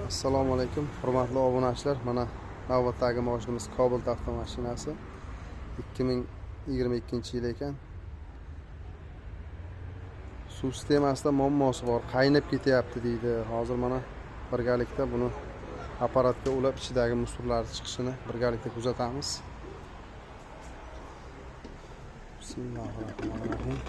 Assalomu alaykum, hurmatli obunachilar. Mana navbatdagi mashinamiz Cobalt avtomashinasi 2022-yil ekan. Suv sistemasida muammosi bor, qaynab ketyapti deydi. Hozir mana birgalikda buni apparatga ulab ichidagi musorlar chiqishini birgalikda kuzatamiz. Bismillahirrohmanirrohim.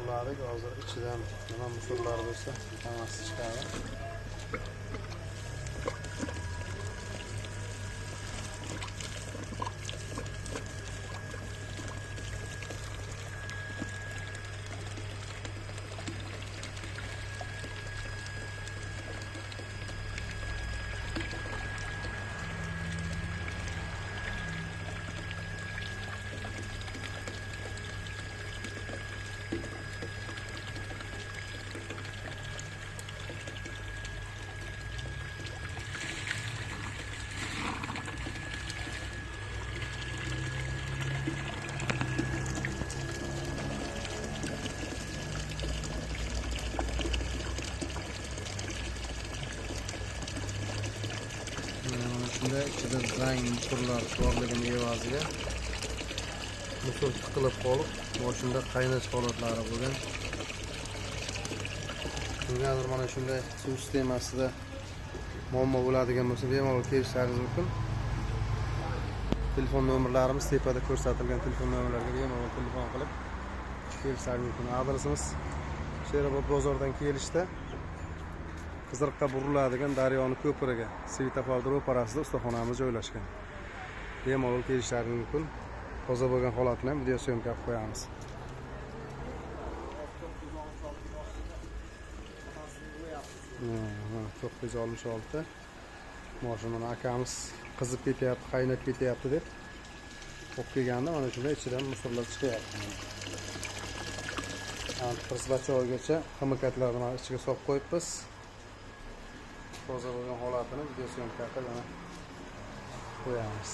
Uladik, hozir ichidan nima musorlar bo'lsa, hammasi chiqadi. Shunda ichida zang musorlar borligini evaziga musor tiqilib qolib, mashina qaynash holatlari bo'lgan. Kimgadir mana shunday suv sistemasida muammo bo'ladigan bo'lsa, bemalol kelishlaringiz mumkin. Telefon nomerlarimiz tepada ko'rsatilgan telefon nomerlariga bemalol telefon qilib kelishlaringiz mumkin. Adresimiz Sherobod bozordan kelishda Qiziriqqa buriladigan daryoni ko'piriga, svetofor ro'parasida ustaxonamiz joylashgan. Bemalol kelishlaringiz mumkin. Toza bo'lgan holatini ham video syomka qilib qo'yamiz. Mana 966 mashinani akamiz qizib ketyapti, qaynab ketyapti deb olib kelganda mana shunday ichidan musorlar chiqyapti. Antiprosbachoygacha ximikatlarni mana ichiga solib qo'yibmiz. Toza bo'lgan holatini video syomka qilib qo'yamiz.